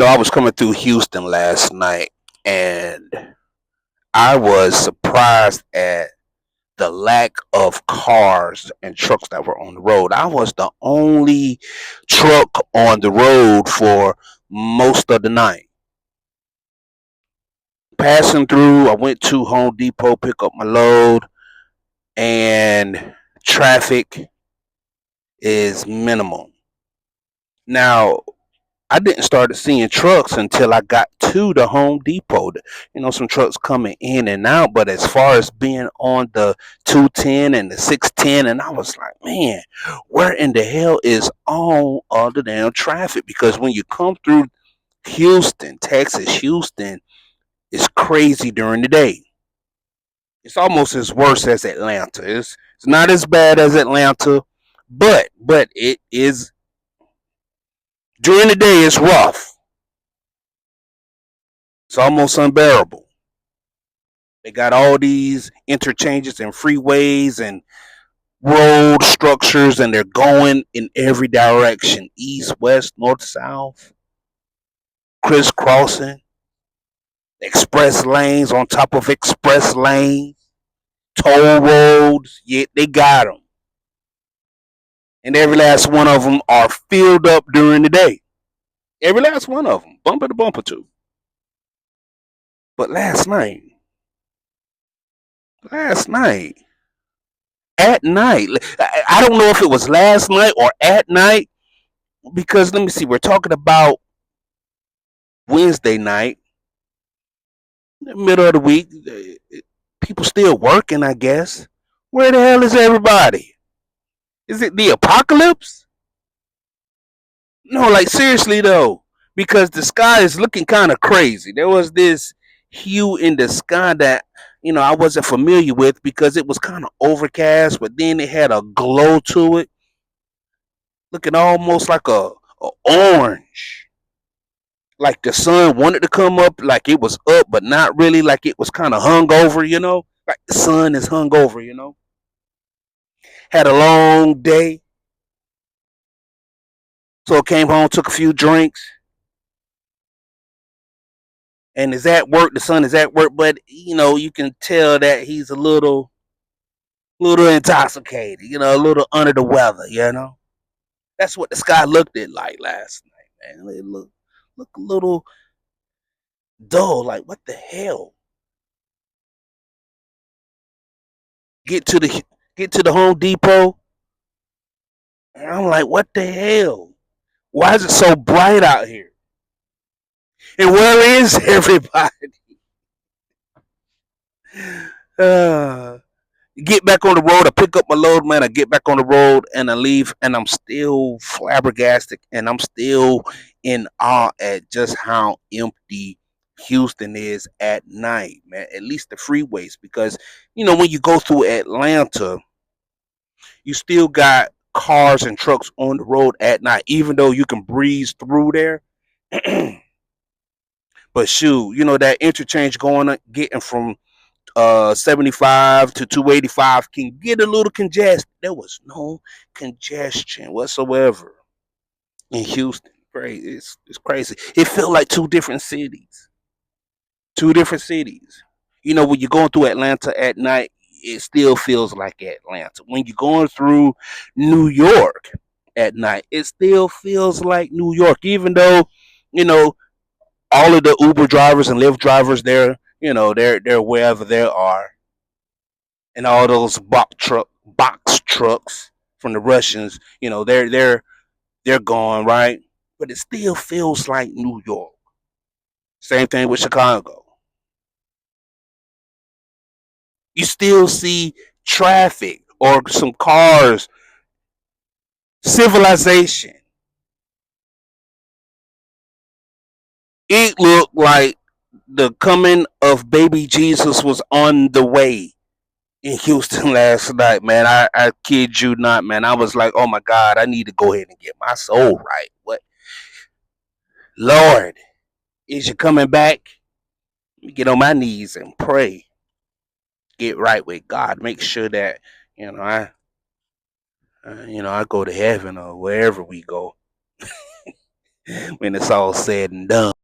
I was coming through Houston last night and I was surprised at the lack of cars and trucks that were on the road. I was the only truck on the road for most of the night. Passing through, I went to Home Depot, pick up my load, and traffic is minimal. Now, I didn't start seeing trucks until I got to the Home Depot. Some trucks coming in and out, but as far as being on the 210 and the 610, and I was like, man, where in the hell is all of the damn traffic? Because when you come through Houston, Texas, Houston is crazy during the day. It's almost as worse as Atlanta. It's not as bad as Atlanta, but it is during the day. It's rough. It's almost unbearable. They got all these interchanges and freeways and road structures, and they're going in every direction: east, west, north, south, crisscrossing, express lanes on top of express lanes, toll roads. Yet they got them, and every last one of them are filled up during the day. Every last one of them, bumper to bumper too. But last night, at night, I don't know if it was last night or at night, because let me see, we're talking about Wednesday night, middle of the week. People still working, I guess. Where the hell is everybody? Is it the apocalypse? No, like seriously though, because the sky is looking kind of crazy. There was this hue in the sky that I wasn't familiar with because it was kind of overcast, but then it had a glow to it, looking almost like a orange. Like the sun wanted to come up, like it was up, but not really. Like it was kind of hung over, like the sun is hung over. Had a long day, so I came home, took a few drinks, and is at work. The son is at work, but you can tell that he's a little intoxicated, a little under the weather. That's what the sky looked at like last night, man. It look a little dull. Like what the hell? Get to the get to the Home Depot, and I'm like, what the hell? Why is it so bright out here? And where is everybody? Uh, get back on the road. I pick up my load, man. I get back on the road and I leave, and I'm still flabbergasted, and I'm still in awe at just how empty Houston is at night, man. At least the freeways, because when you go through Atlanta, you still got cars and trucks on the road at night, even though you can breeze through there. But shoot, that interchange getting from 75 to 285 can get a little congested. There was no congestion whatsoever in Houston. Crazy. It's crazy. It felt like two different cities. Two different cities. When you're going through Atlanta at night, it still feels like Atlanta. When you're going through New York at night, it still feels like New York, even though, you know, all of the Uber drivers and Lyft drivers there, they're wherever they are, and all those box trucks from the Russians, they're gone, right? But it still feels like New York. Same thing with Chicago. You still see traffic or some cars, civilization. It looked like the coming of baby Jesus was on the way in Houston last night, man. I kid you not, man. I was like, oh my God, I need to go ahead and get my soul right. What, Lord, is you coming back? Let me get on my knees and pray. Get right with God. Make sure that you know I, I go to heaven or wherever we go. when it's all said and done.